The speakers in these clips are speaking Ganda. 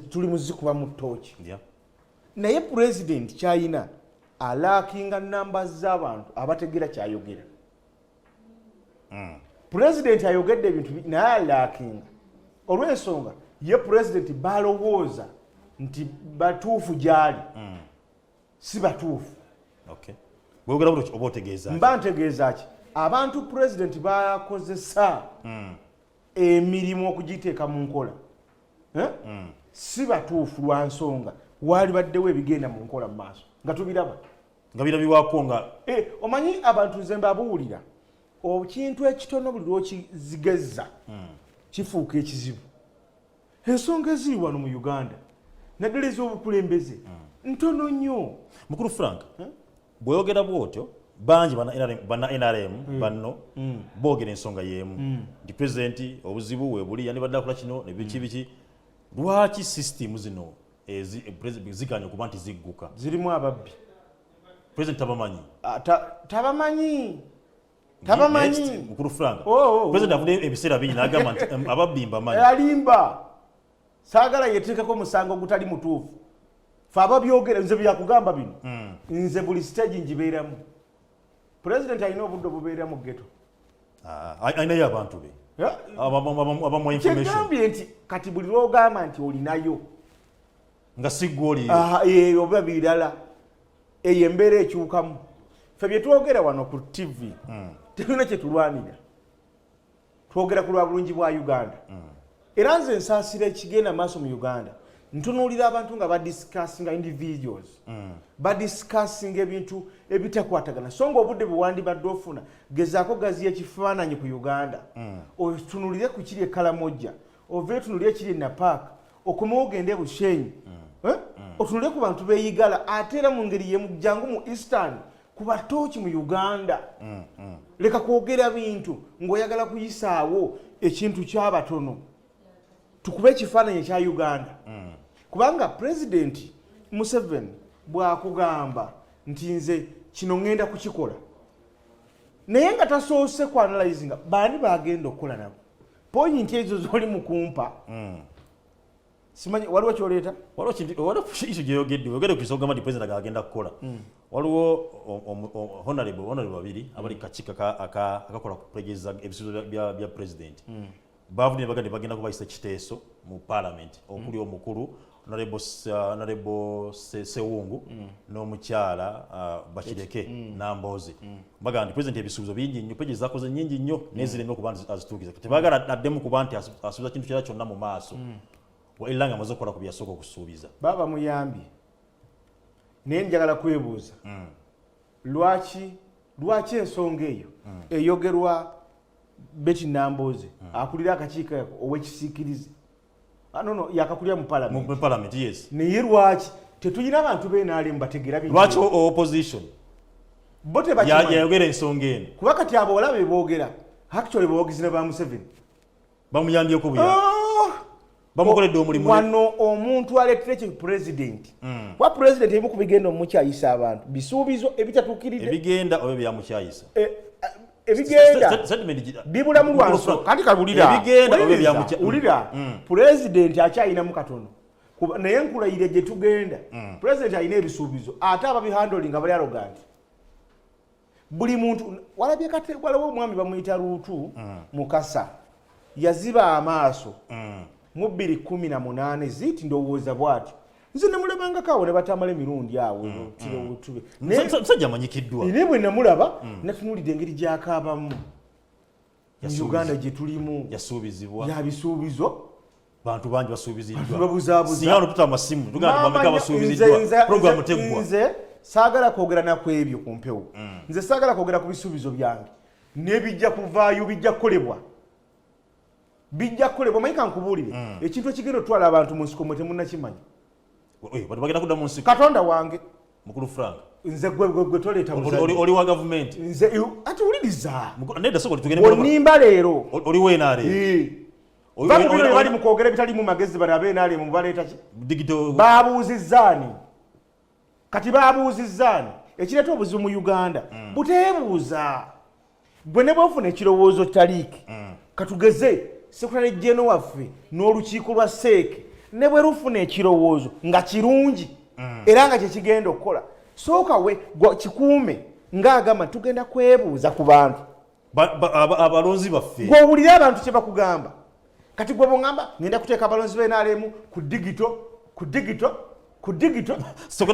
tuli muzikuba mu tochi naye president China alakinga namba z'abantu abategera kyayogera president ayogedde ebintu naye alakinga olw'ensonga ye president balowooza nti batuufu gyali si batuufu. Bwogera buto oba otegeeza mba ntegeeza ki abantu president bakozesa emirimu okugiteeka mu nkola si batuufu lwa nsonga wali baddewo ebigenda mu nkola mu maaso nga tubiraba nga birabibwako nga omanyi abantu nze mbabuulira ekintu ekitono buli lwokizigezza kifuuka ekizibu. Ensonga eziri wano mu Uganda naddala ez'obukulembeze ntono nnyo. Mukulu Frank bweyogera bwotyo bangi bana NRM banno boogera ensonga y'emu nti pulezidenti obuzibu weebuli yandibadde akola kino ne biki lwaki sisitimu zino ziganya okuba nti zigguka zirimu ababbi pulezidenti tabamanyi Mukulu Frank pulezidenti avudde ebiseera bingi n'agamba nti ababbi mbamanyi alimba saagala yeteekako omusango ogutali mutuufu fe ababyogera nze byakugamba bino nze buli stage ngibeeramu. President alina obudde obubeera mu ghetto ayinayo abantu be abamuwa information kyegambye nti kati buli lwogamba nti olinayo nga siggwe oli oba birala eyo embeera ekyukamu. Ffe bye twogera wano ku TV tulina kye tulwanira twogera ku lwa bulungi bwa Uganda era nze nsaasira ekigenda maaso mu Uganda ntunuulira abantu nga badiscussinga individuals badiscussinga ebintu ebitakwatagana so nga obudde bwe wandibadde ofuna gezaako gaziya ekifaananyi ku Uganda otunulire ku kiri e Kalamojja ove tunulire kiri e Napaaka okomewo ogende e Bushenyi otunulire ku bantu beeyigala ate era mu ngeri yemu jangu mu Eastern ku batooki mu Uganda leka kwogera bintu ng'oyagala kuyisaawo ekintu ky'abatono tukube ekifaananyi ekya Uganda kubanga President Museveni bw'akugamba nti nze kino ngenda kukikola naye nga tasoose ku analyzinga bani bagenda okukola nabo pointi ezo zoli mu kumpa simanyi waliwo kyoleeta waliwo isu gyeyogedde oyogedde ku kisogamba nti president agenda kukola waliwo honorable babiri abali kakiiko akakola kupregeza ebisuubizo bya president bavudde ne bagenda bagenda kubayisa kiteeso mu parliament okuli omukulu honorable Sewungu n'omukyala Bakireke Namboze bagamba nti president ebisuubizo bingi nnyo peji zakoze nnyingi nnyo n'ezireme okuba azituukiza tebaagala addemu kuba nti asuubiza kintu kyera kyonna mu maaso waila nga amaze okukola ku byasooka okusuubiza baba muyambye naye njagala kwebuuza lwaki ensonga eyo eyogerwa Betty Namboze akulira akakiiko ow'ekisiikirize no yakakulira mu parliament yes naye lwaki tetulina abantu b'NRM bategera bintu lwaki opposition bo tebakimanyi yayogera ensonga eno kuba kati abo olabe boogera actually boogezina ba Museveni bamuyambyeko buyambi bamukoledde omulimu wano omuntu aleetera ki president kwa president ebimu ku bigenda omukyayisa abantu bisuubizo ebitatuukiridde ebigenda oba byamukyayisa ebigenda bibulamu lwanso kati kabulira ebigenda oba byamukyayisa president akyayinamu katono naye nkulayire gye tugenda president alina ebisuubizo ate ababihandolinga bali arrogant buli muntu walabye kati waliwo omwami bamuyita Luutu Mukasa yaziba amaaso mu 2018 ziti ndowooza bw'atyo nze namulabanga kawo ne batamala emirundi awo tube musajja amanyikiddwa ne bwe namulaba natunulidde engeri gy'akaabamu Uganda gye tulimu yasuubizibwa yabisuubizo bantu bangi basuubiziddwa babuzaabuza singa wano tuta masimu tugamba bameka basuubiziddwa programu teggwa nze saagala kwogera naku ebyo ku mpewo nze saagala kwogera ku bisuubizo byange n'ebijja kuvaayo bijja kukolebwa manyika nkubuulire ekintu ekigenda otwala abantu mu nsiko mwe temunnakimanyi bagenda kudda mu nsiko Katonda wange Mukulu Frank nze gwe toleeta oli wa gavumenti nze ati wuliriza nedda soko tugende onimba leero oli weenaale bamubiro bali mu kwogera bitalimu magezi bano abeenaale mu baleeta ki digital baabuuzizzaani kati baabuuzizzaani ekireeta obuzibu mu Uganda buteebuuza gwe ne bwofuna ekirowoozo taliiki katugeze Secretary General waffe n'olukiiko lwa SEEK ne bwe lufuna ekirowoozo nga kirungi era nga kyekigenda okukola sooka we kikuume ng'agamba tugenda kwebuuza ku bantu abalonzi baffe gw'owulire abantu kye bakugamba kati gwe bongamba ngenda kuteeka abalonzi b'NRM ku digito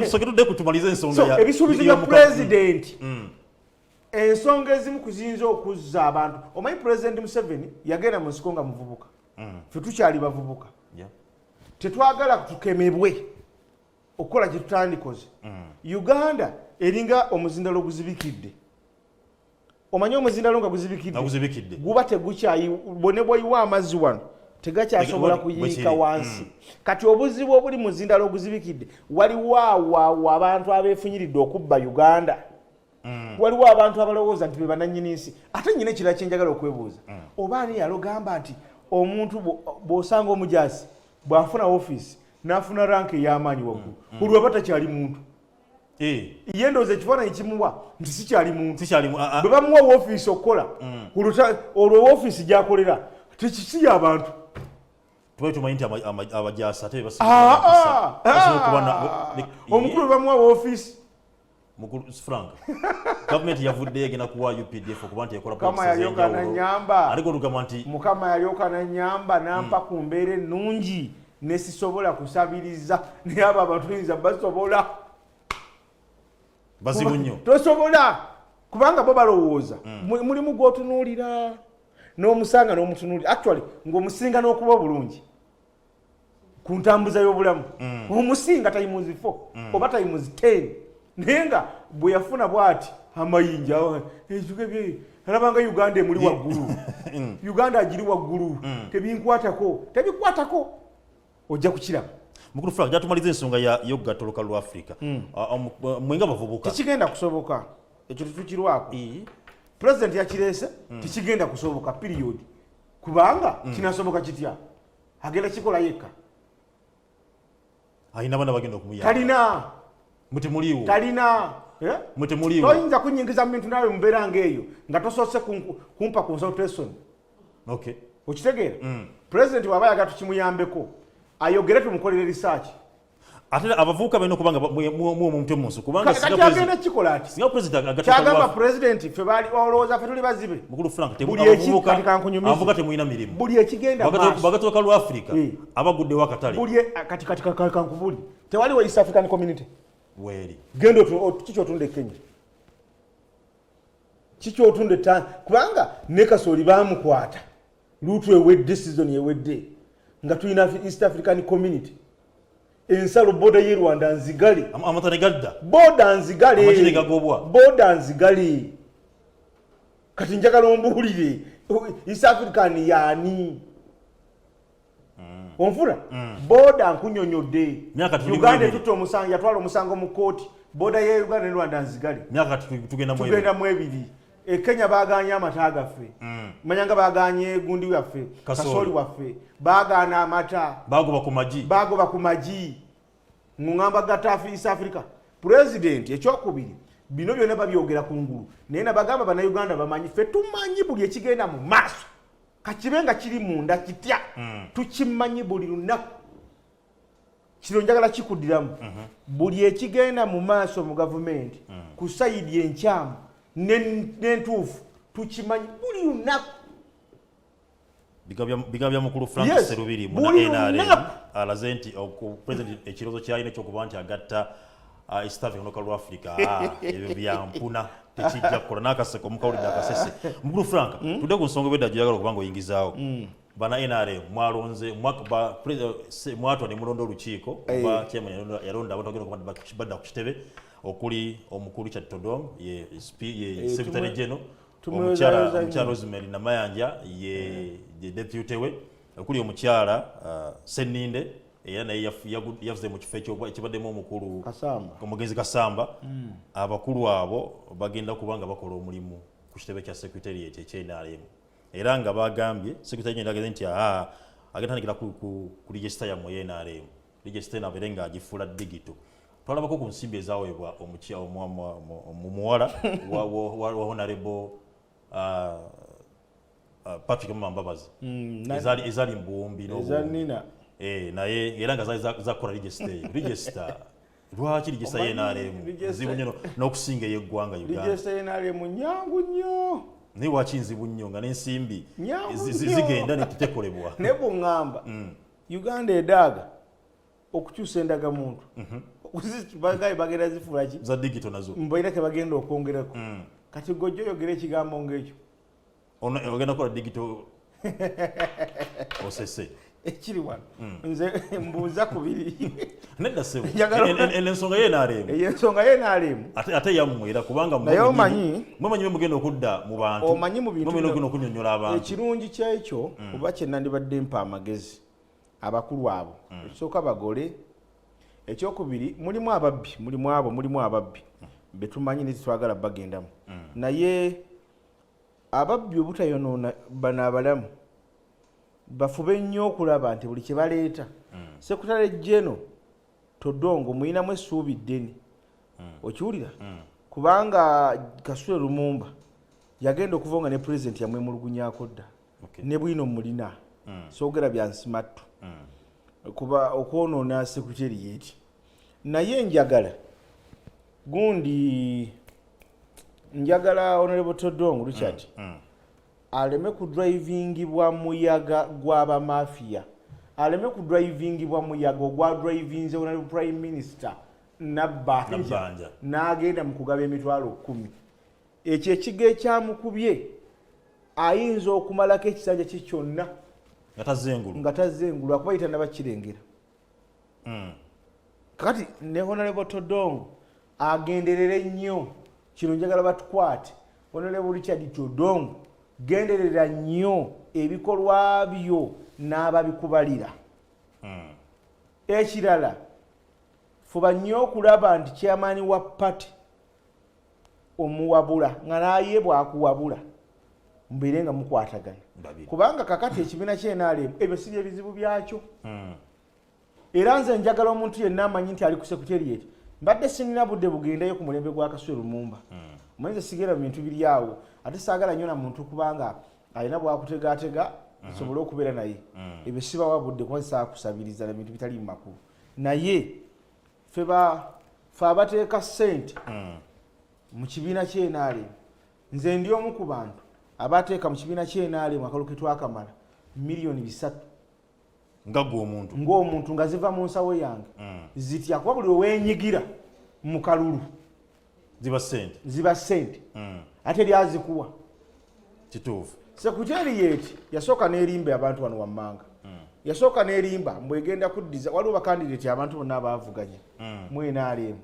soketudde kutumaliza ensonga ya ebisuubizo bya pulezidenti ensonga ezimu kuziyinza okuzza abantu omanyi pulezidenti Museveni yagenda mu nsiko nga muvubuka ffe tukyali bavubuka tetwagala tukemebwe okukola kye tutandikoze Uganda eringa omuzindalo oguzibikidde omanyi omuzindalo nga guzibikidde guba tegukyayi bone bwoyiwa amazzi wano tegakyasobola kuyiika wansi kati obuzibu obuli muzindalo oguzibikidde waliwo awo abantu abeefunyiridde okubba Uganda waliwo abantu abalowooza nti be bannannyini nsi ate nnyina ekirala kyenjagala okwebuuza oba ani yalogamba nti omuntu bw'osanga omujaasi bw'afuna ofiisi n'afuna ranka ey'amaanyi waggulu olwo aba takyali muntu ye ndowooza ekifaananyi kimuwa nti sikyali muntu bwe bamuwa woofiisi okukola olwo woofiisi gy'akolera tekisiya abantu tumanyi nti abajaasi ate omukulu bwe bamuwa woofiisi Frank gavumenti yavuddeyo egenda kuwa UPDF okuba nti ekola mukama yalyoka nanyamba nampa ku mbeera ennungi nesisobola kusabiriza naye abo abantu tuyinza basobola bazibu nnyo tosobola kubanga bo balowooza mulimu gw'otunuulira n'omusanga n'omutunuulira actually ng'omusinga n'okuba bulungi ku ntambuza y'obulamu omusinga tayimuzi 4 oba tayimuzi 10 naye nga bwe yafuna bw'ati amayinja alabanga Uganda emuli waggulu Uganda agiri waggulu tebikwatako ojja kukiraba mukulu Frank jatumaliza ensonga y'okugatta olukalu lwa Africa mwenga bavubuka tekigenda kusoboka ekyo tetukirwako pulezidenti yakireese tekigenda kusoboka period kubanga kinasoboka kitya agenda kikola yekka ayina bana bagenda okumuyamba talina toyinza kunyingiza mu bintu naawe mubeera ng'eyo nga tosoose kumpa consultation okitegeera pulezidenti bw'aba yaga tukimuyambeko ayogere tumukolere research ate abavubuka balina okubanga omuntu omunsi kubanga kati agenda kikola ati kyagamba pulezidenti ffe olowooza ffe tuli bazibe mukulu Frank avuga temulina mirimu buli ekigenda bagatoka lwa Africa abaguddewo akatale kati kankubuli tewaliwo East African Community weri genda kikyotunda Kenya kikyotunda kubanga ne Kasooli bamukwata lutu ewedde season ewedde nga tulina East African Community ensalo boda y'e Rwanda nzigale amatane gadda boda nzigale amachine gagobwa boda nzigale kati njagala ombuulire East African yani onfuna boda nkunyonyodde Uganda tutte omusango yatwala omusango mu kooti boda y'e Uganda ne Rwanda nzigale tugenda mu ebiri Kenya baganye amata gaffe manyanga baganye gundi waffe Kasooli waffe bagana amata bagoba ku magi ngamba gatafi East Africa president ekyokubiri bino byonna babyogera ku ngulu naye nabagamba bana Uganda bamanyi ffe tumanyi buli ekigenda mu maaso kakibenga kiri munda kitya tukimanyi buli lunaku kiro njagala kikuddiramu buli ekigenda mu maaso mu gavumenti ku sayidi enkyamu n'entuufu tukimanyi buli lunaku bigabya mukulu Frank Serubiri muna NRM alaze nti president ekiroozo kyalina ekyokuba nti agatta East Africa n'olukalu lwa Africa ebyo byampuna tekijja kukola n'akaseko omukawulidde akasese mukulu Frank tudde ku nsonga ebwedda gyeyagala okuba nga oyingizaawo bana NRM mwalonze mwatwa ne mulonda olukiiko oba chairman yalonda abantu bagenda okuba badda ku kitebe okuli omukulu Richard Todong ye secretary general omukyala Rosemary Namayanja ye deputy we okuli omukyala Seninde era naye yavuze mu kifo ekibaddemu omukulu omugenzi Kasamba abakulu abo bagenda kubanga bakola omulimu ku kitebe kya secretariat eky'NRM era nga bagambye secretary general ageze nti agatandikira ku register ya mu NRM register nabeere nga agifuula digital twalabako ku nsimbi ezaweebwa omuwala wa honorable Patrick Mbabazi ezali mbuwumbi naye era nga zakola register lwaki register y'NRM nzibu nnyo n'okusinga ey'eggwanga Uganda register y'NRM nyangu nnyo naye waki nzibu nnyo nga n'ensimbi zigenda netitekolebwa ne bw'ŋŋamba Uganda edaaga okukyusa endagamuntu bagaye bagenda zifuula ki za digital nazo mbaira ke bagenda okwongerako kati gojjo yogera ekigambo ng'ekyo ogenda kukola digital osese ekiri wano nze mbuuza kubiri nedda sebo ensonga y'NRM ey'ensonga y'NRM ate yammwe era kubanga naye omanyi mugenda okudda mu bantu omanyi mu bintu mugenda okunnyonnyola abantu ekirungi kyekyo oba kye nandibadde mpa amagezi abakulu abo ekisooka bagole ekyokubiri mulimu ababbi betumanyi netitwagala bagendamu naye ababbi obutayonoona bano abalamu bafube nnyo okulaba nti buli kye baleeta sekutale jeno Todongo muyinamu essuubi ddene okiwulira kubanga Kasule Lumumba yagenda okuvonga ne president yamwemulugunyako dda ne bwino mulina soogera byansimattu kuba okwonoona secretariat naye njagala Honorable Todongo Richard aleme ku drivingibwa muyaga gw'abamafia aleme ku drivingibwa muyaga ogwa drivinze Honorable Prime Minister Nabbanja n'agenda mu kugaba emitwalo 10 ekyo ekigo ekyamukubye ayinza okumalako ekisanja kye kyonna nga tazengulu akuba yita nabakirengera kakati ne Honorable Todongo agenderere nnyo kino njagala batukwate Honorable Richard Todongo genderera nnyo ebikolwa byo n'ababikubalira ekirala fuba nnyo okulaba nti chairman wa party omuwabula nga naye bwakuwabula mbeere nga mukwatagana kubanga kakati ekibiina ky'NRM ebyo si byebizibu byakyo era nze njagala omuntu yenna amanyi nti ali ku secretariat mbadde sinina budde bugendayo ku mulembe gwa Kasule Lumumba mwenze sigera bintu biri awo ate saagala nnyo na muntu kubanga alina bwakutegaatega nsobole okubeera naye ebyo sibawa budde kuba saakusabiriza na bintu bitali mu makulu naye fe abateeka ssente mu kibiina ky'NRM nze ndi omu ku bantu abateeka mu kibiina ky'NRM akalulu ke twakamala miliyoni 3 ng'omuntu nga ziva mu nsawo yange zitya kuba buli oweenyigira mu kalulu ziba ssente ate lyazikuwa kituufu secretariat yasooka n'erimba abantu wano wammanga yasooka n'erimba mbwegenda kuddiza waliwo bakandidati abantu bonna abaavuganya mu NRM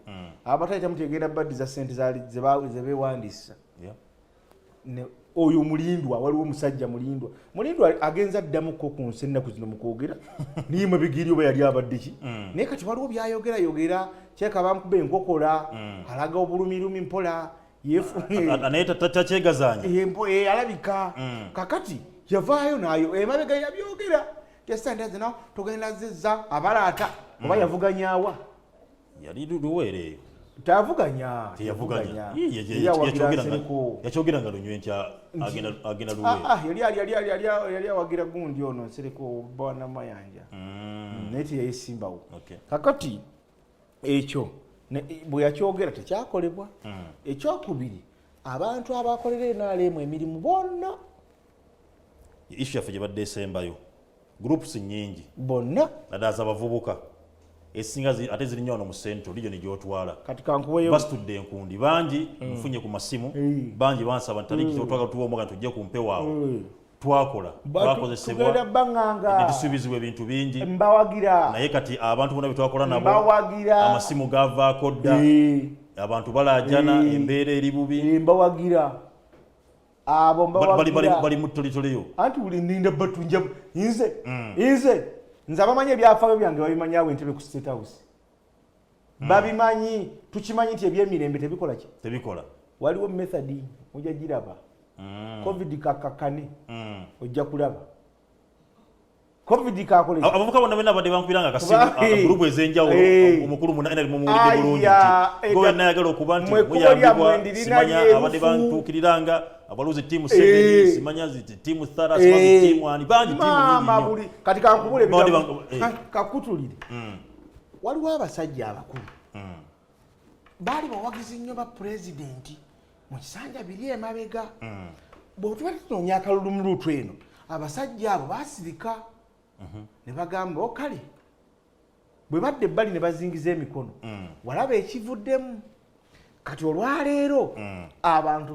abatayita mutegenda baddiza ssente ze beewandiisa oyo mulindwa waliwo omusajja mulindwa agenza addamuko ku nsi ennaku zino mukwogera niimwe bigiri oba yali abadde ki naye kati waliwo byayogera kyeka bamukuba enkokola alaga obulumilumi mpola naye takyegazanya alabika kakati yavaayo nayo emabega yabyogera tesandazina togenda zizza abalaata oba yavuganyawa yali luweereeyo tavuganya yakyogera nga lunywe nti agenda luweere yali awagira gundi ono nsereko bwana mayanja naye teyayisimbawo kakati ekyo bwe yakyogera tekyakolebwa ekyokubiri abantu abakolera NRM emirimu bonna ishu yaffe gye badde esembayo groups nyingi bonna nadaza abavubuka esinga ate ziri nnyo wano mu Central region gy'otwala kati kankuweyo basitudde enkundi bangi nfunye ku masimu bangi bansaba nti taliki kyotwagala tuwa omuga tujje ku mpewo twakola twakozesebwa netusubizibwa ebintu bingi mbawagira naye kati abantu bonna betwakola nabo mbawagira amasimu gavaako dda abantu balajana embeera eri bubi mbawagira abo mbawagira bali mu ttolitoleyo anti buli ndinda batunja nze nze abamanyi ebyafaayo byange babimanyawo entebe ku State House babimanyi tukimanyi nti ebyemirembe tebikola waliwo method ojja giraba covid kakakane ojja kulaba covid kakole abavuka bonna bena badde bankubiranga akasimu group ezenjawulo omukulu muna ene mumuwulidde bulungi gowe nayagala okuba nti muyambibwa simanya abadde bantuukiriranga abaluzi timu 7 simanya ziti timu 3 simazi timu ani bangi timu nyingi kati kankubule kakutulire waliwo abasajja abakulu baali bawagizi nnyo ba pulezidenti mu kisanja biri emabega bw'otuba tunonya akalulumuluutu eno abasajja abo basirika ne bagamba okale bwe badde ebbali ne bazingiza emikono walaba ekivuddemu kati olwaleero abantu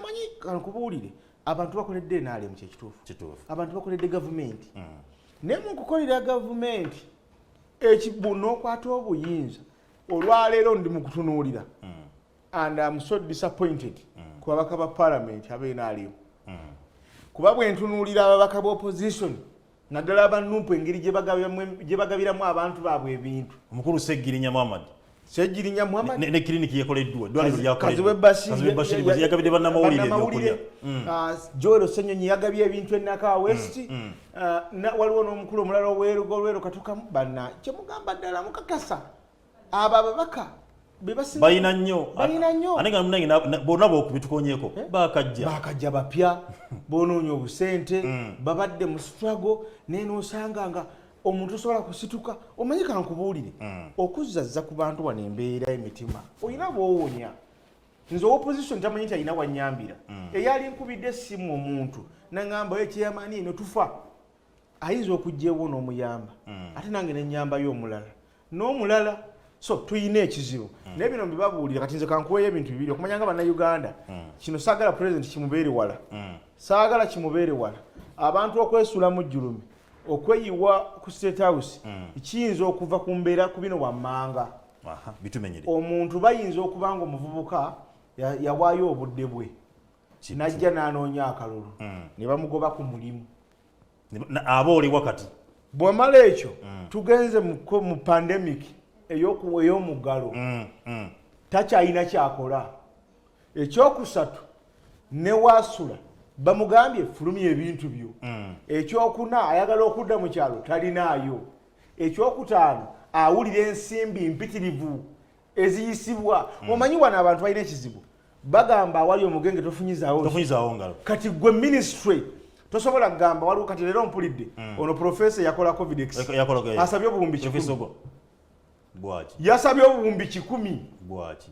manyi kankubuulire abantu bakoledde enaale mu kyekituufu abantu bakoledde gavumenti naye mu kukolera gavumenti ekibuno okwata obuyinza olwaleero ndi mu kutunuulira and I'm so disappointed ku babaka ba parliament ab'enaalimu kuba bwe ntunuulira ababaka ba opposition naddala abanumpu engeri gye bagabiramu abantu baabwe ebintu omukulu Seggirinya Muhammad ne kliniki yekoleddwa eddwaliro lyakoleddwa yagabidde bannamawulire ebyokulya Joel Ssenyonyi yagabye ebintu enaka west waliwo n'omukulu omulala olwero katukamu banna kyemugamba ddala mukakasa abo ababaka balina nnyo ate nga munange bonna bokubitukonyeeko bakajja bapya bonoonya obusente babadde mu struggle naye n'osanga nga omuntu osobola kusituka omanyi kankubuulire okuzazza ku bantu wano embeera emitima olina bwowonya nze opposition tamanyi talina wanyambira eyali nkubidde essimu omuntu naŋŋamba ekyeyamaani eno tufa ayinza okujjaewo n'omuyamba ate nange nenyambayo n'omulala so tuyina ekizibu naye bino mbibabuulira kati nze kankuweeyo ebintu bibiri okumanya nga bannayuganda kino saagala president kimubeere wala saagala kimubeere wala abantu okwesuula mu jjulumi okweyiwa ku state house kiyinza okuva ku mbeera ku bino wammanga omuntu bayinza okuba nga omuvubuka yawaayo obudde bwe najja n'anoonya akalulu ne bamugoba ku mulimu aba oli wakati bw'amala ekyo tugenze mu pandemic ey'omuggalo takyalina kyakola ekyokusatu ne waasula bamugambye fulumya ebintu byo ekyokuna ayagala okudda mu kyalo talinaayo ekyokutaano awulira ensimbi mpitirivu eziyisibwa omanyi wano abantu balina ekizibu bagamba awali omugenge tofunyizaawo ngalo kati gwe ministry tosobola kugamba waliwo kati leero mpulidde ono profesa yakola covid asabye obuwumbi 100 yasabye obuwumbi 100 bwaki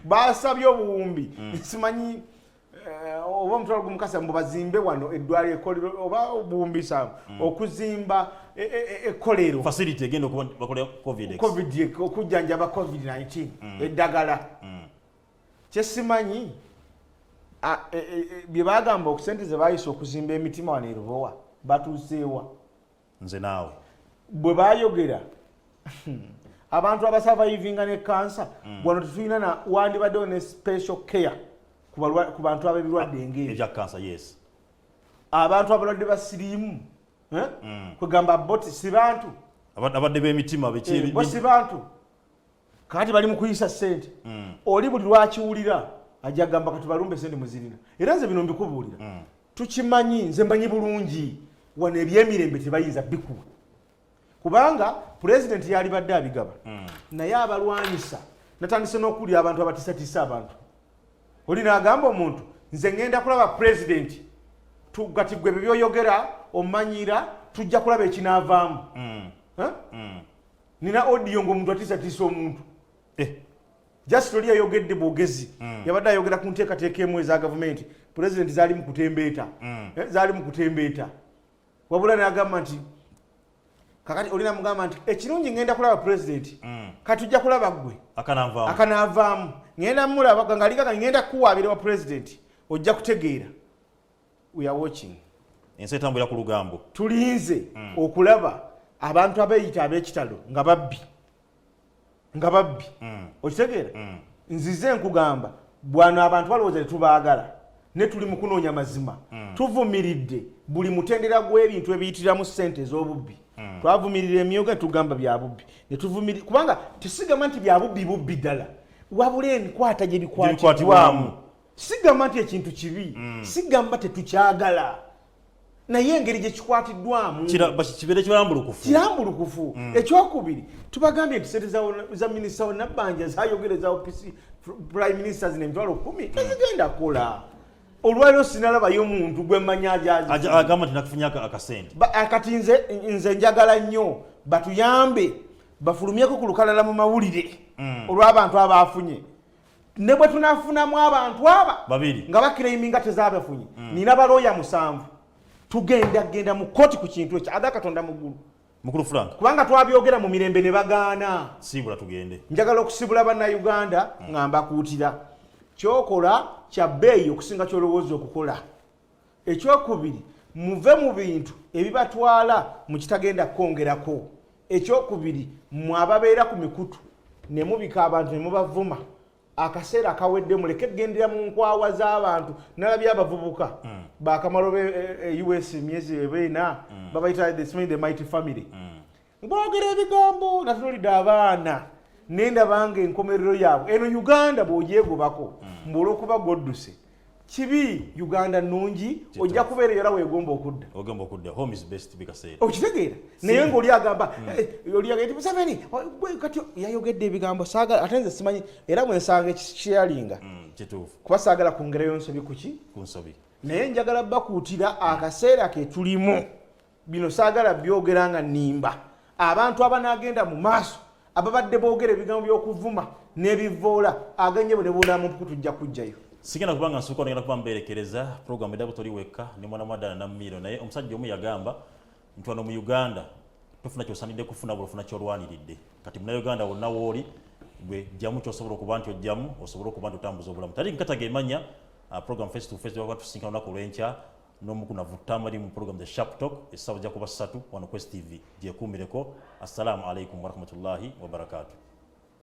basabye obuwumbi simanyi oba omutwalo gumukasa mbu bazimbe wano eddwaliro ekkolero oba obuwumbi 5 okuzimba ekkolero facility egenda bakola covid okujjanjaba covid-19 eddagala kyesimanyi bye bagamba okusente ze bayisa okuzimba emitima wano erubowa batuuseewa nze naawe bwe bayogera abantu abasavayivinga ne kansa wano tetulina na wandibaddewo ne special care ku bantu ab'ebirwadde engeri ebya kansa yes abantu abalwadde basiriimu kwegamba boti si bantu abadde b'emitima bo si bantu kati bali mu kuyisa ssente oli buli lwakiwulira ajja gamba kati balumbe ssente muzirina era nze bino mbikubuulira tukimanyi nze mbanyi bulungi wano ebyemirembe tebayinza bikuwa kubanga pulezidenti yali badde abigaba naye abalwanyisa natandise n'okulya abantu abatisatisa abantu oli n'agamba omuntu nze ngenda kulaba pulezidenti gati gwe bebyoyogera omanyira tujja kulaba ekinaavaamu nina odiyo ng'omuntu atisatisa omuntu just oli yayogedde bwogezi yabadde ayogera ku nteekateeka emu eza gavumenti pulezidenti zaali mu kutembeeta wabula n'agamba nti kakati olina mugamba nti ekirungi ngenda kulaba pulezidenti katujja kulaba gwe akanaavaamu ngenda mulaba ngaligaga ngenda kuwaabira wa pulezidenti ojja kutegeera we are watching ensi etambulira ku lugambo tulinze okulaba abantu abeeyita ab'ekitalo nga babbi okitegeera nzize nkugamba bwano abantu balowooza tetubaagala ne tuli mu kunoonya mazima tuvumiridde buli mutendera gw'ebintu ebiyitiramu ssente ez'obubbi twavumirira emyoga netugamba bya bubbi netuvumirira kubanga tusigama nti bya bubbi ddala wabula enkwata gye bikwatibwamu sigamba nti ekintu kibi sigamba tetukyagala naye engeri gye kikwatiddwamu kibeere kirambulukufu. Ekyokubiri tubagambye nti sente za minisita wa Nabbanja zayogereza prime ministers n'emitwalo 10 tezigenda kukola. Olwaliro sinalabayo omuntu gwe mmanyi agamba nti nakufunye akasente. Kati nze njagala nnyo batuyambe bafulumyeko ku lukalala mu mawulire olw'abantu abaafunye. Ne bwe tunafunamu abantu aba babiri nga bakiraiminga tezaabafunye nina balooya 7 tugenda mu kkooti ku kintu ekyo aga Katonda muggulu. Mukulu Frank kubanga twabyogera mu mirembe ne bagaana. Sibula tugende. Njagala okusibula bannayuganda nga mbakuutira kyokola kya bbeeyi okusinga kyolowooza okukola. Ekyokubiri muve mu bintu ebibatwala mu kitagenda kwongerako. Ekyokubiri mwababeera ku mikutu ne mubika abantu ne mubavuma. Akaseera kawedde muleke gendera mu nkwawa z'abantu. Nalabye abavubuka bakamalo US emyezi ebeena babayita the mighty family. Boogera ebigambo natunulidde abaana nenda bange enkomerero yaabwe. Eno Uganda bw'ogyegobako mbul'okuba godduse kibi. Uganda nnungi ojja kubeera era weegomba okudda. Home is best bikaseera. Okitegeera naye ng'oli agamba nti Museveni kati yayogedde ebigambo saagala ate nze simanyi era mwensanga ekikyalinga kituufu kuba saagala kwongerayo nsobi ku nsobi. Naye njagala bakuutira akaseera ke tulimu bino saagala byogera nga nnimba. Abantu abanaagenda mu maaso ababadde boogera ebigambo by'okuvuma n'ebivoola aganye bwe ne boonaamu mpuku tujja kujjayo. Sigenda kubanga nsuuka ngenda kuba mberekereza program edabo toli wekka ne mwana Madala na Mmiro naye omusajja omu yagamba nti wano mu Uganda tofuna kyosanidde kufuna bw'ofuna kyolwaniridde. Kati muna Uganda wonna wooli gwe jjamu ky'osobola okuba nti ojjamu osobola okuba nti otambuza obulamu. Tali nkataga emanya program face to face baba tusinkana olunaku lw'enkya n'omukunavu tamali mu program the Sharp Talk essaawa ejja kuba 3 wano Quest TV gyekuumireko. Assalamu alaikum warahmatullahi wabarakatuh.